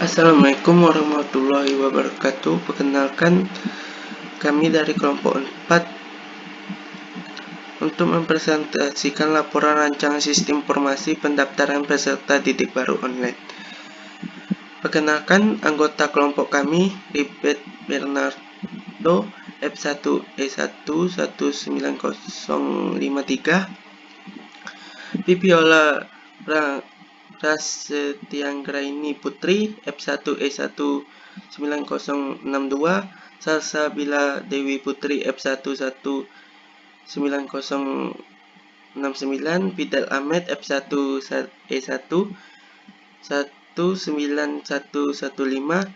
Assalamualaikum warahmatullahi wabarakatuh. Perkenalkan, kami dari kelompok 4 untuk mempresentasikan laporan rancangan sistem informasi pendaftaran peserta didik baru online. Perkenalkan, anggota kelompok kami, Ribet Bernardo, F1E1 19053, Viviola Prasetyagraini Putri, F1E1 9062, Salsabila Dewi Putri, F1E1 9069, Fidel Ahmed, F1E1 19115,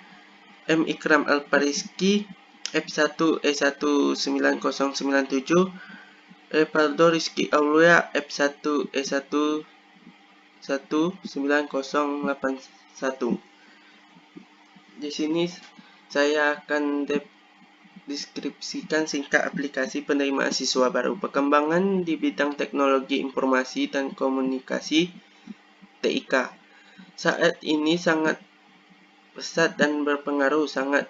M. Ikram Alpariski, F1E1 9097, Revaldo Rizky Aulia, F1E1 19081. Di sini saya akan deskripsikan singkat aplikasi penerimaan siswa baru. Perkembangan di bidang teknologi informasi dan komunikasi TIK saat ini sangat pesat dan berpengaruh sangat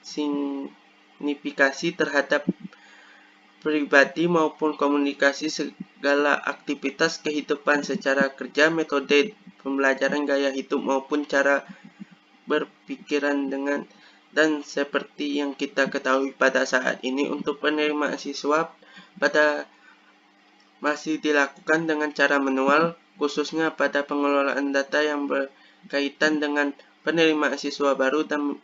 signifikasi terhadap pribadi maupun komunikasi segala aktivitas kehidupan secara kerja, metode pembelajaran, gaya hidup maupun cara berpikiran dan seperti yang kita ketahui pada saat ini, untuk penerimaan siswa masih dilakukan dengan cara manual, khususnya pada pengelolaan data yang berkaitan dengan penerimaan siswa baru dan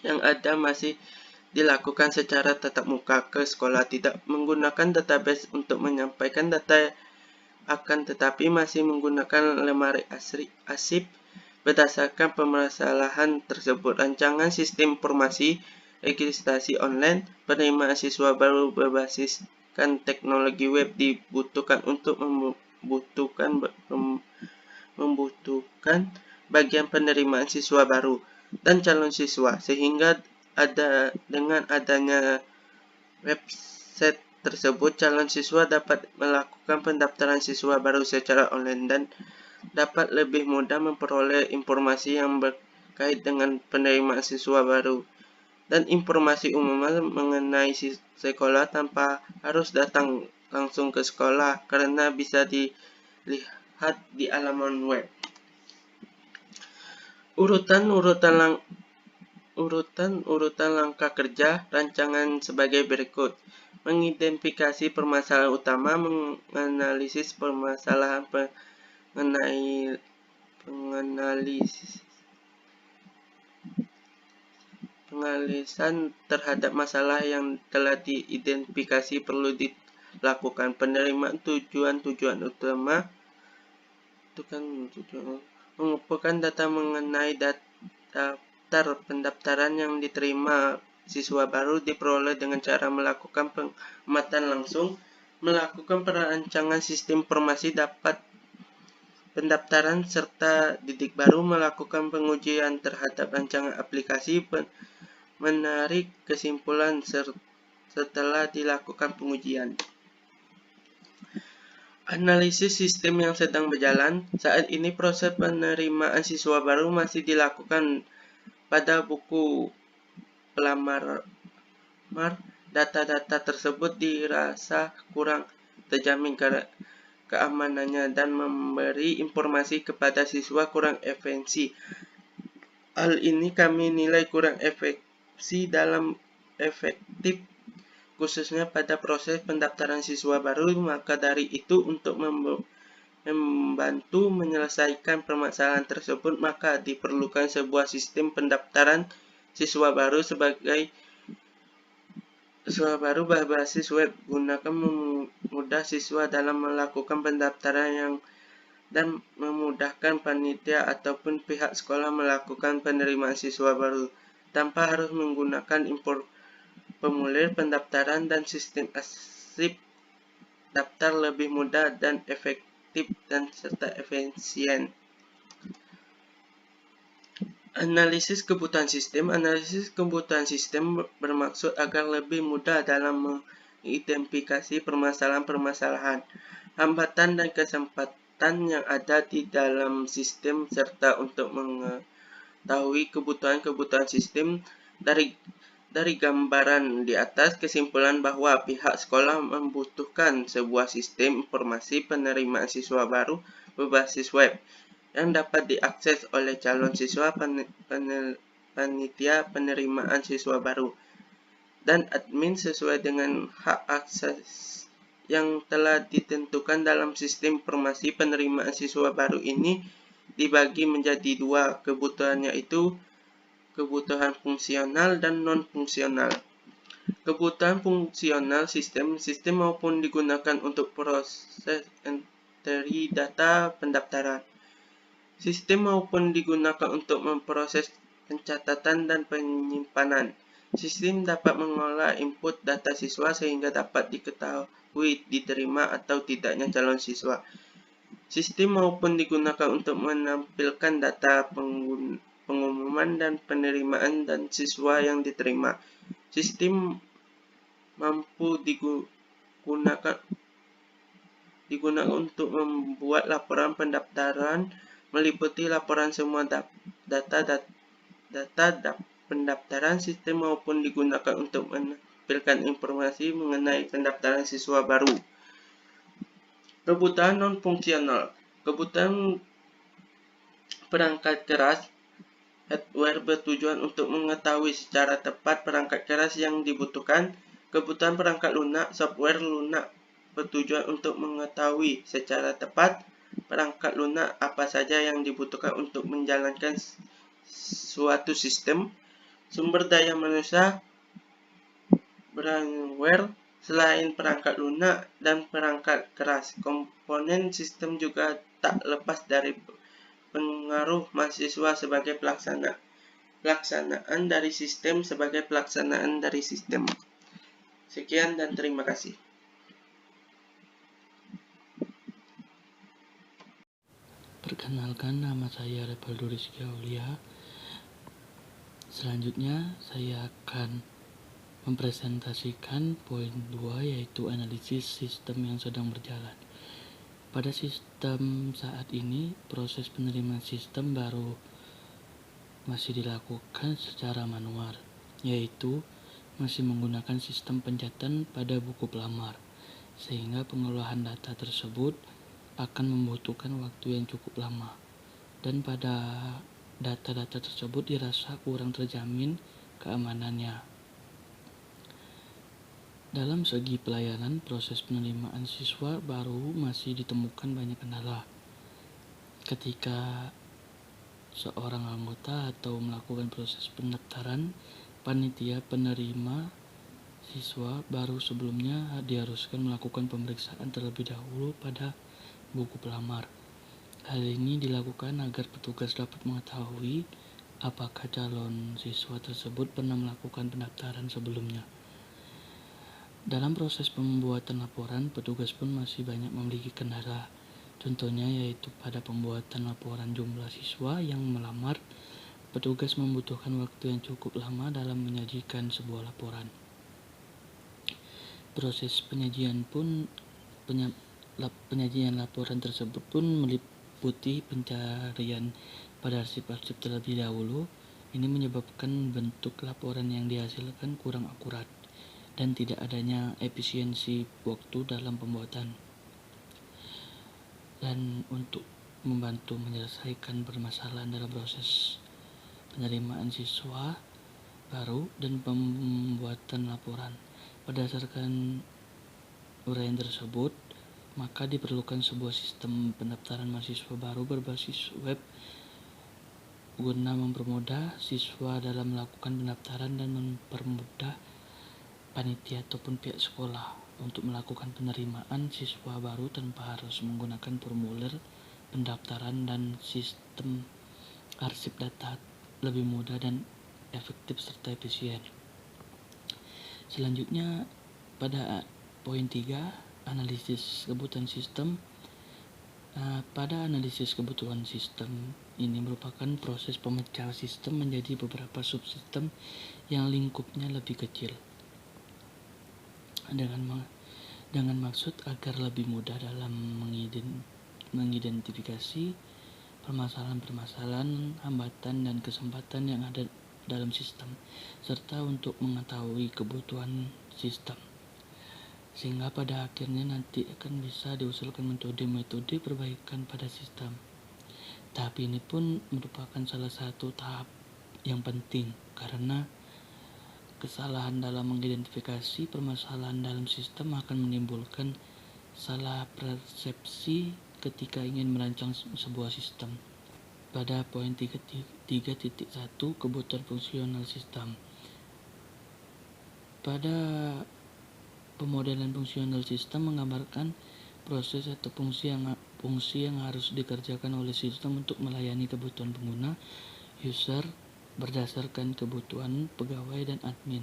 yang ada masih dilakukan secara tatap muka ke sekolah, tidak menggunakan database untuk menyampaikan data, akan tetapi masih menggunakan lemari arsip. Berdasarkan permasalahan tersebut, rancangan sistem informasi registrasi online penerimaan siswa baru berbasiskan teknologi web dibutuhkan untuk membutuhkan bagian penerimaan siswa baru dan calon siswa, sehingga dengan adanya website tersebut, calon siswa dapat melakukan pendaftaran siswa baru secara online dan dapat lebih mudah memperoleh informasi yang berkait dengan penerimaan siswa baru dan informasi umum mengenai sekolah tanpa harus datang langsung ke sekolah, karena bisa dilihat di halaman web. Urutan langkah kerja rancangan sebagai berikut: mengidentifikasi permasalahan utama, menganalisis permasalahan, pengalisan terhadap masalah yang telah diidentifikasi perlu dilakukan, penerimaan tujuan utama, mengumpulkan data mengenai daftar pendaftaran yang diterima siswa baru diperoleh dengan cara melakukan pengamatan langsung, melakukan perancangan sistem informasi dapat pendaftaran serta didik baru, melakukan pengujian terhadap rancangan aplikasi, menarik kesimpulan setelah dilakukan pengujian. Analisis sistem yang sedang berjalan. Saat ini proses penerimaan siswa baru masih dilakukan pada buku pelamar. Data-data tersebut dirasa kurang terjamin keamanannya dan memberi informasi kepada siswa kurang efisien. Hal ini kami nilai kurang efektif khususnya pada proses pendaftaran siswa baru. Maka dari itu, untuk membantu menyelesaikan permasalahan tersebut, maka diperlukan sebuah sistem pendaftaran siswa baru berbasis web, gunakan memudah siswa dalam melakukan pendaftaran dan memudahkan panitia ataupun pihak sekolah melakukan penerimaan siswa baru tanpa harus menggunakan formulir pendaftaran, dan sistem arsip daftar lebih mudah dan efektif dan serta efisien. Analisis kebutuhan sistem. Analisis kebutuhan sistem bermaksud agar lebih mudah dalam mengidentifikasi permasalahan, hambatan dan persyaratan yang ada di dalam sistem serta untuk mengetahui kebutuhan-kebutuhan sistem. Dari gambaran di atas, kesimpulan bahwa pihak sekolah membutuhkan sebuah sistem informasi penerimaan siswa baru berbasis web yang dapat diakses oleh calon siswa, panitia penerimaan siswa baru, dan admin sesuai dengan hak akses yang telah ditentukan dalam sistem informasi penerimaan siswa baru. Ini dibagi menjadi dua kebutuhan, yaitu kebutuhan fungsional dan non-fungsional. Kebutuhan fungsional sistem maupun digunakan untuk proses entry data pendaftaran. Sistem maupun digunakan untuk memproses pencatatan dan penyimpanan. Sistem dapat mengolah input data siswa sehingga dapat diketahui diterima atau tidaknya calon siswa. Sistem maupun digunakan untuk menampilkan data pengumuman dan penerimaan dan siswa yang diterima. Sistem mampu digunakan untuk membuat laporan pendaftaran meliputi laporan semua data pendaftaran. Sistem maupun digunakan untuk menampilkan informasi mengenai pendaftaran siswa baru. Kebutuhan non-fungsional. Kebutuhan perangkat keras hardware bertujuan untuk mengetahui secara tepat perangkat keras yang dibutuhkan. Kebutuhan perangkat lunak software lunak bertujuan untuk mengetahui secara tepat perangkat lunak apa saja yang dibutuhkan untuk menjalankan suatu sistem. Sumber daya manusia firmware. Selain perangkat lunak dan perangkat keras, komponen sistem juga tak lepas dari pengaruh mahasiswa sebagai pelaksanaan dari sistem sebagai pelaksanaan dari sistem. Sekian dan terima kasih. Perkenalkan, nama saya Revaldo Rizky Aulia. Selanjutnya saya akan mempresentasikan poin 2, yaitu analisis sistem yang sedang berjalan. Pada sistem saat ini, proses penerimaan sistem baru masih dilakukan secara manual, yaitu masih menggunakan sistem pencatatan pada buku pelamar, sehingga pengolahan data tersebut akan membutuhkan waktu yang cukup lama, dan pada data-data tersebut dirasa kurang terjamin keamanannya. Dalam segi pelayanan, proses penerimaan siswa baru masih ditemukan banyak kendala. Ketika seorang anggota atau melakukan proses pendaftaran, panitia penerima siswa baru sebelumnya diharuskan melakukan pemeriksaan terlebih dahulu pada buku pelamar. Hal ini dilakukan agar petugas dapat mengetahui apakah calon siswa tersebut pernah melakukan pendaftaran sebelumnya. Dalam proses pembuatan laporan, petugas pun masih banyak memiliki kendala. Contohnya yaitu pada pembuatan laporan jumlah siswa yang melamar, petugas membutuhkan waktu yang cukup lama dalam menyajikan sebuah laporan. Proses penyajian laporan tersebut pun meliputi pencarian pada arsip-arsip terlebih dahulu. Ini menyebabkan bentuk laporan yang dihasilkan kurang akurat dan tidak adanya efisiensi waktu dalam pembuatan. Dan untuk membantu menyelesaikan permasalahan dalam proses penerimaan siswa baru dan pembuatan laporan berdasarkan uraian tersebut, maka diperlukan sebuah sistem pendaftaran mahasiswa baru berbasis web guna mempermudah siswa dalam melakukan pendaftaran dan mempermudah panitia ataupun pihak sekolah untuk melakukan penerimaan siswa baru tanpa harus menggunakan formulir pendaftaran, dan sistem arsip data lebih mudah dan efektif serta efisien. Selanjutnya pada poin 3, analisis kebutuhan sistem. Pada analisis kebutuhan sistem ini merupakan proses pemecahan sistem menjadi beberapa subsistem yang lingkupnya lebih kecil, dengan maksud agar lebih mudah dalam mengidentifikasi permasalahan-permasalahan, hambatan, dan kesempatan yang ada dalam sistem, serta untuk mengetahui kebutuhan sistem. Sehingga pada akhirnya nanti akan bisa diusulkan metode-metode perbaikan pada sistem. Tahap ini pun merupakan salah satu tahap yang penting karena kesalahan dalam mengidentifikasi permasalahan dalam sistem akan menimbulkan salah persepsi ketika ingin merancang sebuah sistem. Pada poin 3.1 kebutuhan fungsional sistem. Pada pemodelan fungsional sistem menggambarkan proses atau fungsi yang harus dikerjakan oleh sistem untuk melayani kebutuhan pengguna user berdasarkan kebutuhan pegawai dan admin.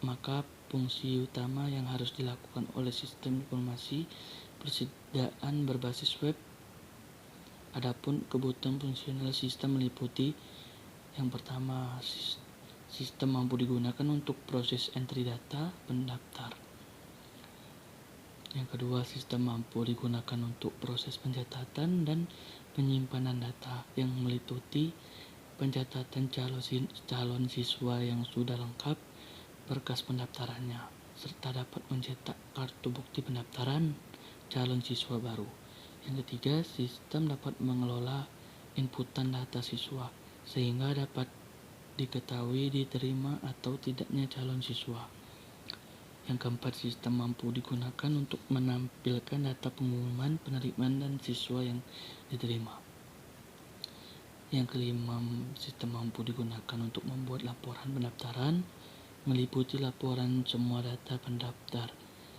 Maka fungsi utama yang harus dilakukan oleh sistem informasi persediaan berbasis web. Adapun kebutuhan fungsional sistem meliputi yang pertama, sistem mampu digunakan untuk proses entry data pendaftar. Yang kedua, sistem mampu digunakan untuk proses pencatatan dan penyimpanan data yang meliputi pencatatan calon siswa yang sudah lengkap berkas pendaftarannya, serta dapat mencetak kartu bukti pendaftaran calon siswa baru. Yang ketiga, sistem dapat mengelola inputan data siswa sehingga dapat diketahui diterima atau tidaknya calon siswa. Yang keempat, sistem mampu digunakan untuk menampilkan data pengumuman penerimaan dan siswa yang diterima. Yang kelima, sistem mampu digunakan untuk membuat laporan pendaftaran meliputi laporan semua data pendaftar.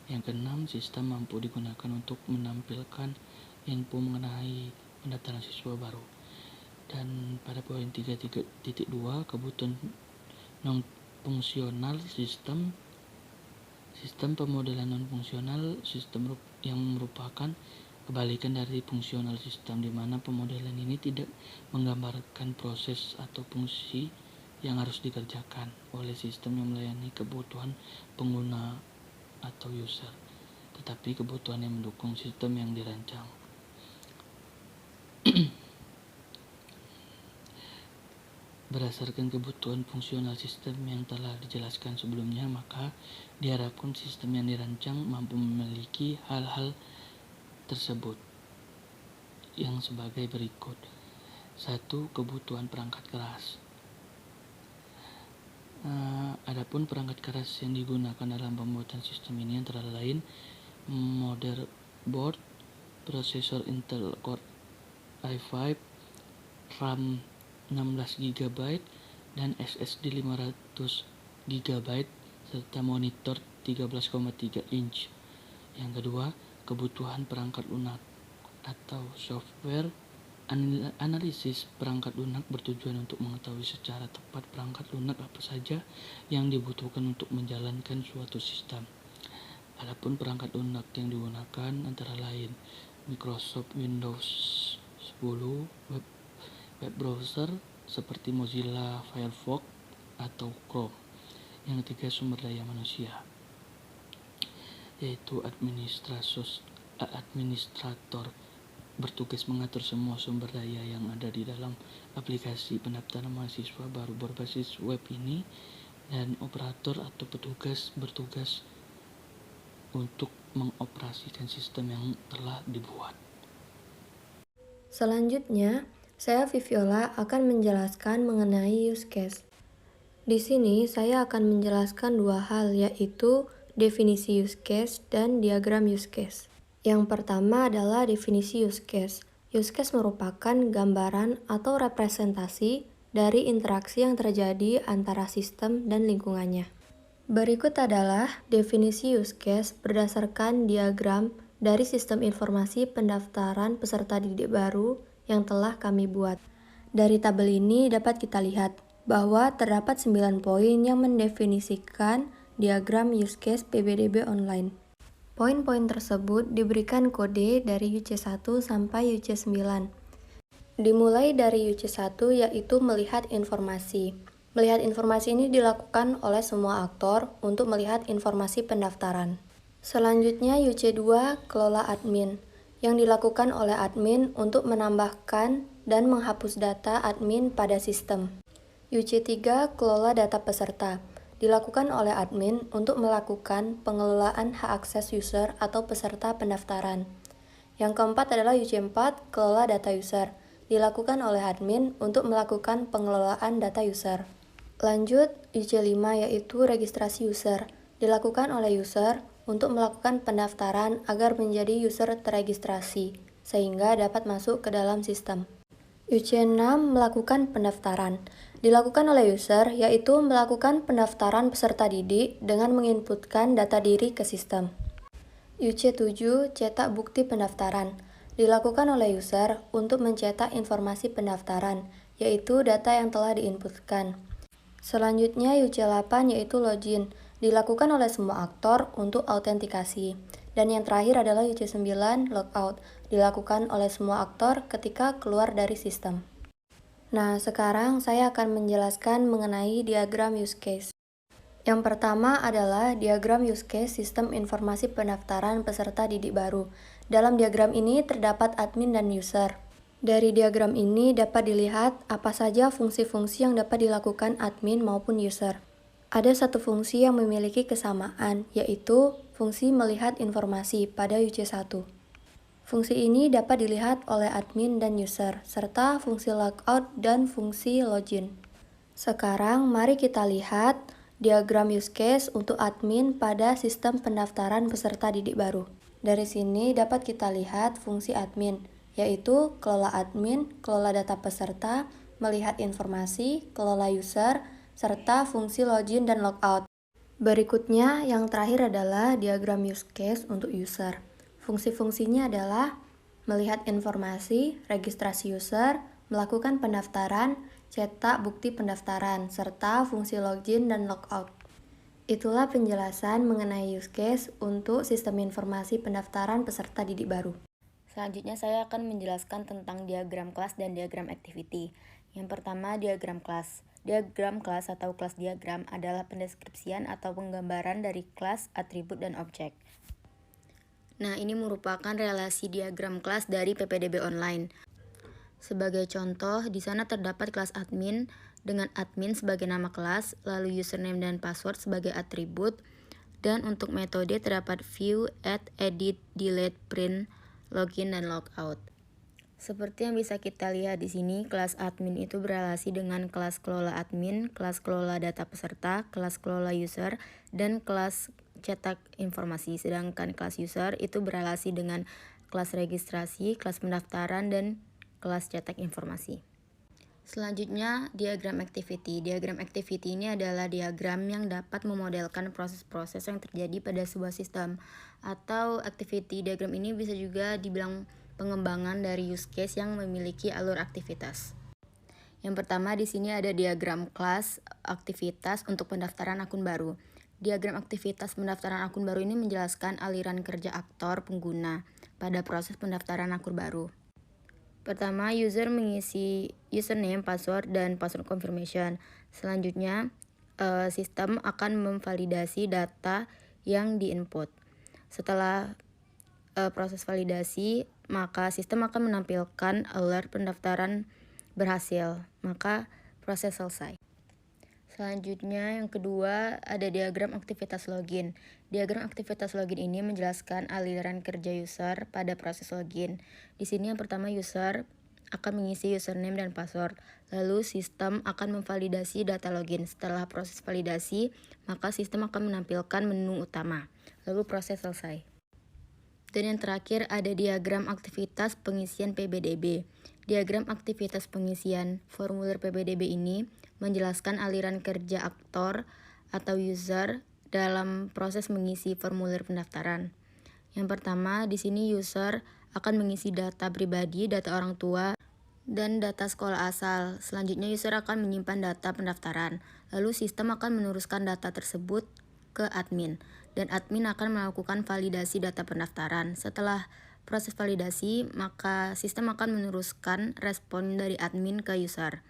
Yang keenam, sistem mampu digunakan untuk menampilkan info mengenai pendaftaran siswa baru. Dan pada poin 3.2 kebutuhan non-fungsional sistem pemodelan non-fungsional sistem yang merupakan kebalikan dari fungsional sistem, di mana pemodelan ini tidak menggambarkan proses atau fungsi yang harus dikerjakan oleh sistem yang melayani kebutuhan pengguna atau user, tetapi kebutuhan yang mendukung sistem yang dirancang. Berdasarkan kebutuhan fungsional sistem yang telah dijelaskan sebelumnya, maka diharapkan sistem yang dirancang mampu memiliki hal-hal tersebut yang sebagai berikut. 1. Kebutuhan perangkat keras. Adapun perangkat keras yang digunakan dalam pembuatan sistem ini antara lain motherboard, prosesor Intel Core i5, RAM 16GB dan SSD 500GB serta monitor 13,3 inch. Yang kedua, kebutuhan perangkat lunak atau software analisis perangkat lunak bertujuan untuk mengetahui secara tepat perangkat lunak apa saja yang dibutuhkan untuk menjalankan suatu sistem. Adapun perangkat lunak yang digunakan antara lain Microsoft Windows 10, web browser seperti Mozilla Firefox atau Chrome. Yang ketiga, sumber daya manusia, yaitu administrator bertugas mengatur semua sumber daya yang ada di dalam aplikasi pendaftaran mahasiswa baru berbasis web ini, dan operator atau petugas bertugas untuk mengoperasikan sistem yang telah dibuat. Selanjutnya, saya Viviola akan menjelaskan mengenai use case. Di sini saya akan menjelaskan dua hal, yaitu definisi use case dan diagram use case. Yang pertama adalah definisi use case. Use case merupakan gambaran atau representasi dari interaksi yang terjadi antara sistem dan lingkungannya. Berikut adalah definisi use case berdasarkan diagram dari sistem informasi pendaftaran peserta didik baru yang telah kami buat. Dari tabel ini dapat kita lihat bahwa terdapat 9 poin yang mendefinisikan diagram use case PBDB online. Poin-poin tersebut diberikan kode dari UC1 sampai UC9. Dimulai dari UC1 yaitu melihat informasi. Melihat informasi ini dilakukan oleh semua aktor untuk melihat informasi pendaftaran. Selanjutnya UC2 kelola admin. yang dilakukan oleh admin untuk menambahkan dan menghapus data admin pada sistem. UC3 kelola data peserta, dilakukan oleh admin untuk melakukan pengelolaan hak akses user atau peserta pendaftaran. Yang keempat adalah UC4 kelola data user, dilakukan oleh admin untuk melakukan pengelolaan data user. Lanjut, UC5 yaitu registrasi user, dilakukan oleh user untuk melakukan pendaftaran agar menjadi user teregistrasi, sehingga dapat masuk ke dalam sistem. UC6 melakukan pendaftaran, dilakukan oleh user yaitu melakukan pendaftaran peserta didik dengan menginputkan data diri ke sistem. UC7 cetak bukti pendaftaran, dilakukan oleh user untuk mencetak informasi pendaftaran, yaitu data yang telah diinputkan. Selanjutnya UC8 yaitu login, dilakukan oleh semua aktor untuk autentikasi. Dan yang terakhir adalah UC9 logout, dilakukan oleh semua aktor ketika keluar dari sistem. Nah, sekarang saya akan menjelaskan mengenai diagram use case. Yang pertama adalah diagram use case sistem informasi pendaftaran peserta didik baru. Dalam diagram ini terdapat admin dan user. Dari diagram ini dapat dilihat apa saja fungsi-fungsi yang dapat dilakukan admin maupun user. Ada satu fungsi yang memiliki kesamaan, yaitu fungsi melihat informasi pada UC1. Fungsi ini dapat dilihat oleh admin dan user, serta fungsi logout dan fungsi login. Sekarang mari kita lihat diagram use case untuk admin pada sistem pendaftaran peserta didik baru. Dari sini dapat kita lihat fungsi admin, yaitu kelola admin, kelola data peserta, melihat informasi, kelola user, serta fungsi login dan logout. Berikutnya, yang terakhir adalah diagram use case untuk user. Fungsi-fungsinya adalah melihat informasi, registrasi user, melakukan pendaftaran, cetak bukti pendaftaran, serta fungsi login dan logout. Itulah penjelasan mengenai use case untuk sistem informasi pendaftaran peserta didik baru. Selanjutnya saya akan menjelaskan tentang diagram kelas dan diagram activity. Yang pertama, diagram kelas. Diagram kelas atau kelas diagram adalah pendeskripsian atau penggambaran dari kelas, atribut, dan objek. Nah, ini merupakan relasi diagram kelas dari PPDB Online. Sebagai contoh, di sana terdapat kelas admin dengan admin sebagai nama kelas, lalu username dan password sebagai atribut, dan untuk metode terdapat view, add, edit, delete, print, login, dan logout. Seperti yang bisa kita lihat di sini, kelas admin itu berelasi dengan kelas kelola admin, kelas kelola data peserta, kelas kelola user, dan kelas cetak informasi. Sedangkan kelas user itu berelasi dengan kelas registrasi, kelas pendaftaran, dan kelas cetak informasi. Selanjutnya, diagram activity. Diagram activity ini adalah diagram yang dapat memodelkan proses-proses yang terjadi pada sebuah sistem. Atau activity diagram ini bisa juga dibilang pengembangan dari use case yang memiliki alur aktivitas. Yang pertama di sini ada diagram kelas aktivitas untuk pendaftaran akun baru. Diagram aktivitas pendaftaran akun baru ini menjelaskan aliran kerja aktor pengguna pada proses pendaftaran akun baru. Pertama, user mengisi username, password, dan password confirmation. Selanjutnya, sistem akan memvalidasi data yang diinput. Setelah proses validasi, maka sistem akan menampilkan alert pendaftaran berhasil, maka proses selesai. Selanjutnya yang kedua ada diagram aktivitas login. Diagram aktivitas login ini menjelaskan aliran kerja user pada proses login. Di sini yang pertama user akan mengisi username dan password. Lalu sistem akan memvalidasi data login. Setelah proses validasi, maka sistem akan menampilkan menu utama. Lalu proses selesai. Dan yang terakhir ada diagram aktivitas pengisian PBDB. Diagram aktivitas pengisian formulir PBDB ini menjelaskan aliran kerja aktor atau user dalam proses mengisi formulir pendaftaran. Yang pertama, di sini user akan mengisi data pribadi, data orang tua, dan data sekolah asal. Selanjutnya user akan menyimpan data pendaftaran. Lalu sistem akan meneruskan data tersebut ke admin, dan admin akan melakukan validasi data pendaftaran. Setelah proses validasi, maka sistem akan meneruskan respon dari admin ke user.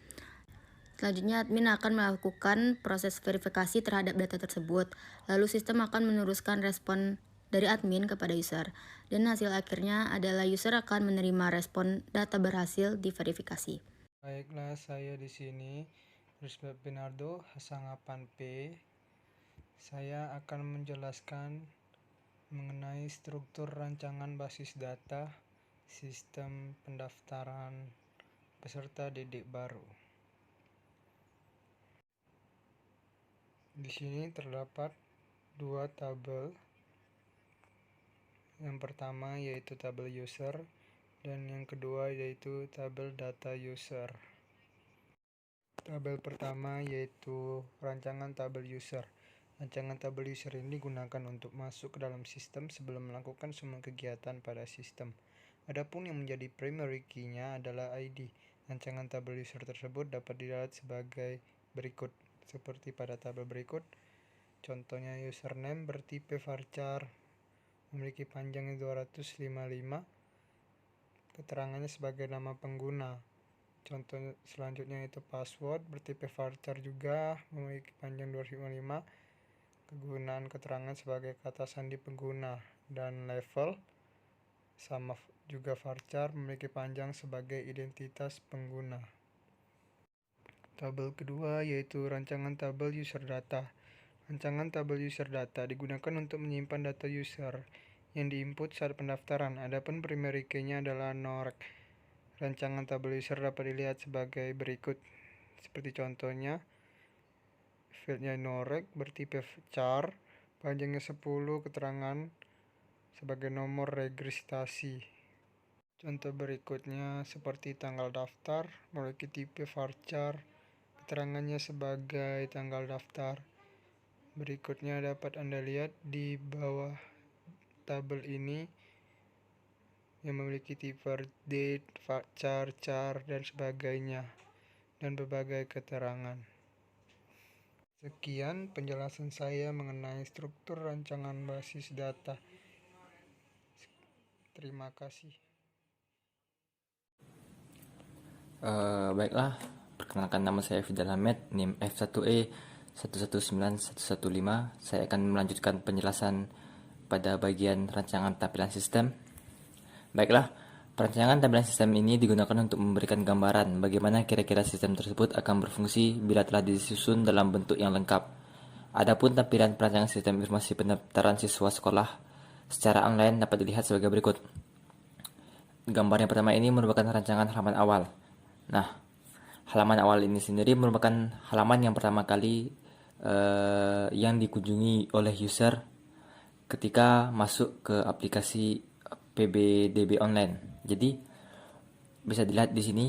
Selanjutnya admin akan melakukan proses verifikasi terhadap data tersebut. Lalu sistem akan meneruskan respon dari admin kepada user, dan hasil akhirnya adalah user akan menerima respon data berhasil diverifikasi. Baiklah, saya di sini Rusbet Bernardo Hasangapan P. Saya akan menjelaskan mengenai struktur rancangan basis data sistem pendaftaran peserta didik baru. Di sini terdapat dua tabel. Yang pertama yaitu tabel user dan yang kedua yaitu tabel data user. Tabel pertama yaitu rancangan tabel user. Rancangan tabel user ini digunakan untuk masuk ke dalam sistem sebelum melakukan semua kegiatan pada sistem. Adapun yang menjadi primary key-nya adalah ID. Rancangan tabel user tersebut dapat dilihat sebagai berikut, seperti pada tabel berikut. Contohnya username bertipe varchar, memiliki panjangnya 255, keterangannya sebagai nama pengguna. Contoh selanjutnya itu password bertipe varchar juga, memiliki panjang 255, kegunaan keterangan sebagai kata sandi pengguna, dan level sama juga varchar, memiliki panjang sebagai identitas pengguna. Tabel kedua yaitu rancangan tabel user data. Rancangan tabel user data digunakan untuk menyimpan data user yang diinput saat pendaftaran. Adapun primary key-nya adalah norec. Rancangan tabel user dapat dilihat sebagai berikut. Seperti contohnya, fieldnya norec bertipe char, panjangnya 10, keterangan sebagai nomor registrasi. Contoh berikutnya seperti tanggal daftar, memiliki tipe varchar, keterangannya sebagai tanggal daftar. Berikutnya dapat Anda lihat di bawah tabel ini yang memiliki tipe date, char, dan sebagainya, dan berbagai keterangan. Sekian penjelasan saya mengenai struktur rancangan basis data. Terima kasih. Baiklah, perkenalkan nama saya Fidal Hamid, NIM F1E 119115. Saya akan melanjutkan penjelasan pada bagian rancangan tampilan sistem. Baiklah, perancangan tampilan sistem ini digunakan untuk memberikan gambaran bagaimana kira-kira sistem tersebut akan berfungsi bila telah disusun dalam bentuk yang lengkap. Adapun tampilan perancangan sistem informasi pendaftaran siswa sekolah secara online dapat dilihat sebagai berikut. Gambar yang pertama ini merupakan rancangan halaman awal. Nah, halaman awal ini sendiri merupakan halaman yang pertama kali yang dikunjungi oleh user ketika masuk ke aplikasi PBDB online. Jadi bisa dilihat di sini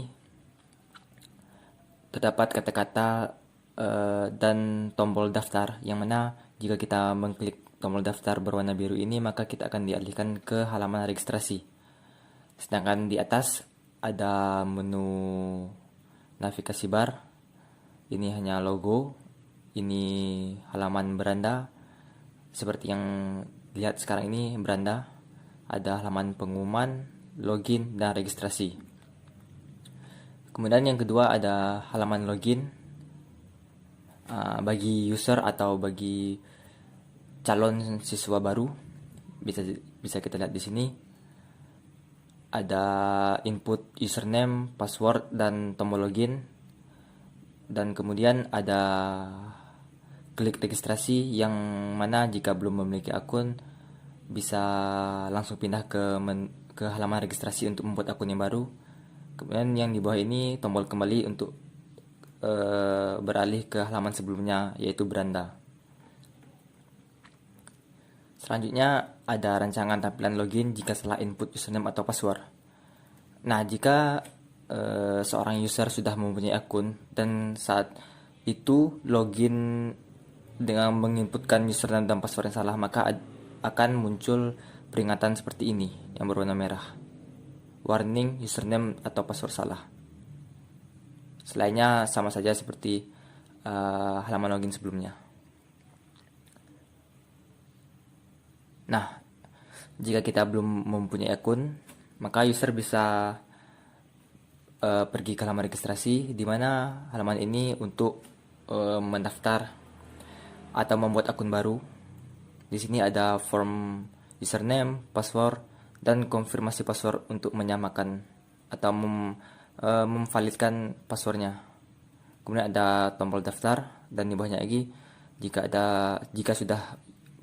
terdapat kata-kata dan tombol daftar, yang mana jika kita mengklik tombol daftar berwarna biru ini maka kita akan dialihkan ke halaman registrasi. Sedangkan di atas ada menu navigasi bar, ini hanya logo, ini halaman beranda. Seperti yang lihat sekarang ini beranda, ada halaman pengumuman, login, dan registrasi. Kemudian yang kedua ada halaman login bagi user atau bagi calon siswa baru. Bisa kita lihat di sini ada input username, password, dan tombol login, dan kemudian ada klik registrasi, yang mana jika belum memiliki akun bisa langsung pindah ke halaman registrasi untuk membuat akun yang baru. Kemudian yang di bawah ini tombol kembali untuk beralih ke halaman sebelumnya, yaitu beranda. Selanjutnya ada rancangan tampilan login jika salah input username atau password. Nah, jika seorang user sudah mempunyai akun dan saat itu login dengan menginputkan username dan password yang salah, maka akan muncul peringatan seperti ini yang berwarna merah. Warning, username atau password salah. Selainnya sama saja seperti halaman login sebelumnya. Nah, jika kita belum mempunyai akun, maka user bisa pergi ke halaman registrasi, di mana halaman ini untuk mendaftar atau membuat akun baru. Di sini ada form username, password, dan konfirmasi password untuk menyamakan atau memvalidkan passwordnya. Kemudian ada tombol daftar, dan di bawahnya lagi jika sudah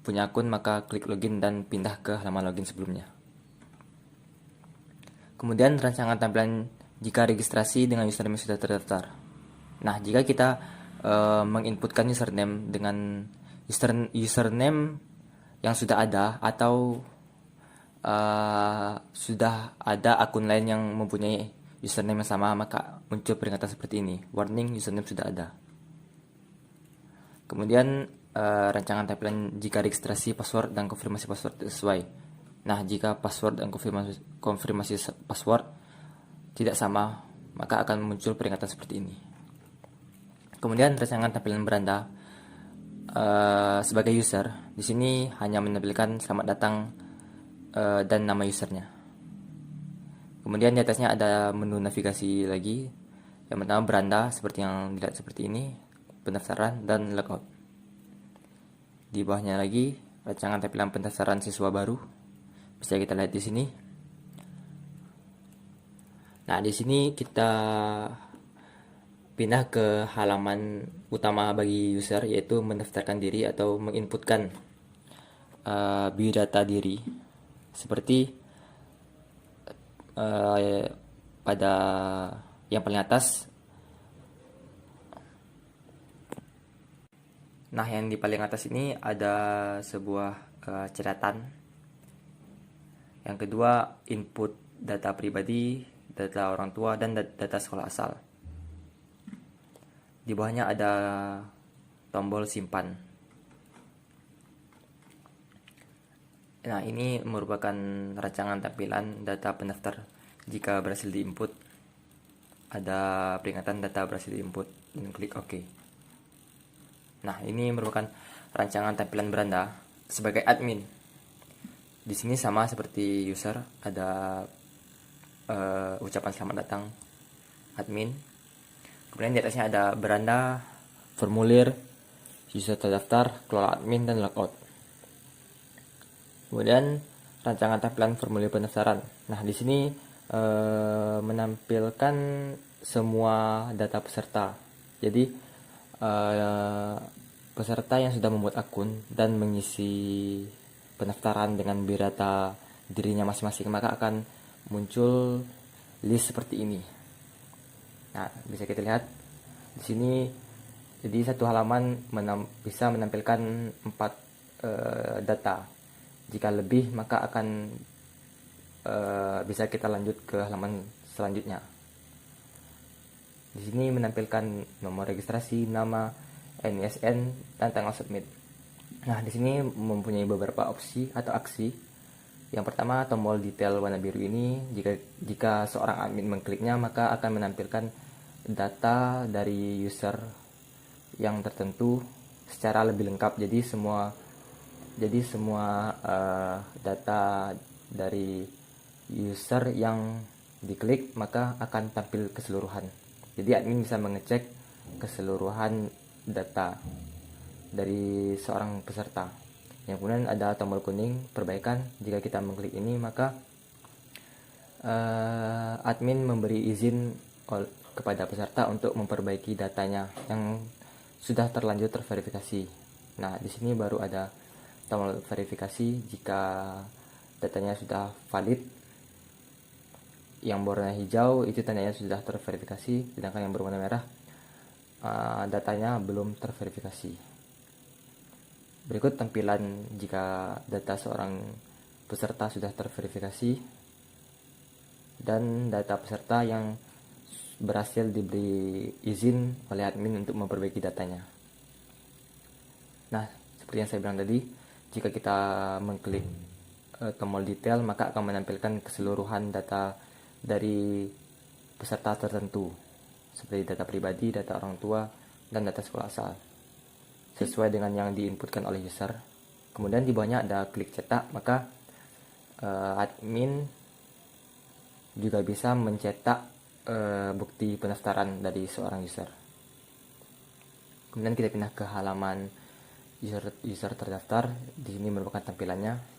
punya akun maka klik login dan pindah ke halaman login sebelumnya. Kemudian rancangan tampilan jika registrasi dengan username sudah terdaftar. Nah, jika kita menginputkan username dengan username yang sudah ada atau sudah ada akun lain yang mempunyai username yang sama, maka muncul peringatan seperti ini, warning username sudah ada. Kemudian rancangan tampilan jika registrasi password dan konfirmasi password sesuai. Nah, jika password dan konfirmasi password tidak sama, maka akan muncul peringatan seperti ini. Kemudian rancangan tampilan beranda sebagai user, di sini hanya menampilkan selamat datang dan nama usernya. Kemudian di atasnya ada menu navigasi lagi. Yang pertama beranda seperti yang dilihat seperti ini, pendaftaran dan logout. Di bawahnya lagi rancangan tampilan pendaftaran siswa baru. Bisa kita lihat di sini. Nah, di sini kita pindah ke halaman utama bagi user, yaitu mendaftarkan diri atau menginputkan biodata diri seperti pada yang paling atas. Nah, yang di paling atas ini ada sebuah catatan. Yang kedua, input data pribadi, data orang tua, dan data sekolah asal. Di bawahnya ada tombol simpan. Nah, ini merupakan rancangan tampilan data pendaftar. Jika berhasil diinput, ada peringatan data berhasil diinput, dan klik OK. Nah, ini merupakan rancangan tampilan beranda sebagai admin. Di sini sama seperti user, ada ucapan selamat datang admin. Kemudian di atasnya ada beranda, formulir, user terdaftar, kelola admin, dan logout. Kemudian rancangan tampilan formulir pendaftaran. Nah, di sini menampilkan semua data peserta. Jadi peserta yang sudah membuat akun dan mengisi pendaftaran dengan biodata dirinya masing-masing, maka akan muncul list seperti ini. Nah, bisa kita lihat di sini. Jadi satu halaman bisa menampilkan 4 data. Jika lebih, maka akan bisa kita lanjut ke halaman selanjutnya. Di sini menampilkan nomor registrasi, nama, NISN, dan tanggal submit. Nah, di sini mempunyai beberapa opsi atau aksi. Yang pertama, tombol detail warna biru ini, jika seorang admin mengkliknya, maka akan menampilkan data dari user yang tertentu secara lebih lengkap. Jadi semua data dari user yang diklik maka akan tampil keseluruhan. Jadi admin bisa mengecek keseluruhan data dari seorang peserta. Yang kemudian ada tombol kuning perbaikan. Jika kita mengklik ini, maka admin memberi izin kepada peserta untuk memperbaiki datanya yang sudah terlanjur terverifikasi. Nah, di sini baru ada tombol verifikasi jika datanya sudah valid. Yang berwarna hijau itu tandanya sudah terverifikasi, sedangkan yang berwarna merah datanya belum terverifikasi. Berikut tampilan jika data seorang peserta sudah terverifikasi dan data peserta yang berhasil diberi izin oleh admin untuk memperbaiki datanya. Nah, seperti yang saya bilang tadi, jika kita mengklik tombol detail, maka akan menampilkan keseluruhan data dari peserta tertentu, seperti data pribadi, data orang tua, dan data sekolah asal, sesuai dengan yang diinputkan oleh user. Kemudian di bawahnya ada klik cetak, maka admin juga bisa mencetak bukti pendaftaran dari seorang user. Kemudian kita pindah ke halaman user terdaftar. Di sini merupakan tampilannya.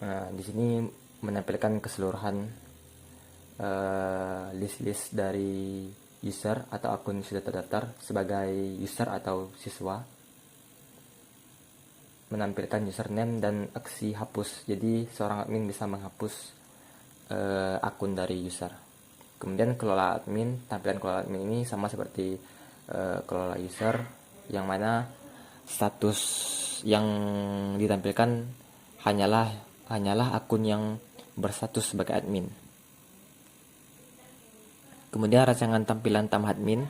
Di sini menampilkan keseluruhan list-list dari user atau akun sudah terdaftar sebagai user atau siswa, menampilkan username dan aksi hapus. Jadi seorang admin bisa menghapus akun dari user. Kemudian kelola admin, tampilan kelola admin ini sama seperti kelola user, yang mana status yang ditampilkan hanyalah akun yang berstatus sebagai admin. Kemudian rancangan tampilan tambah admin.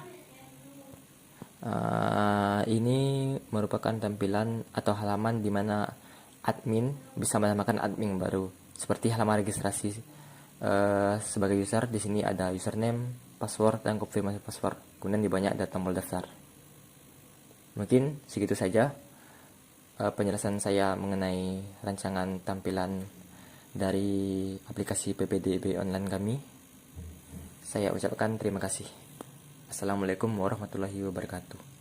Ini merupakan tampilan atau halaman di mana admin bisa menambahkan admin baru, seperti halaman registrasi sebagai user. Di sini ada username, password, dan konfirmasi password. Kemudian di bawahnya ada tombol daftar. Mungkin segitu saja penjelasan saya mengenai rancangan tampilan dari aplikasi PPDB online kami. Saya ucapkan terima kasih. Assalamualaikum warahmatullahi wabarakatuh.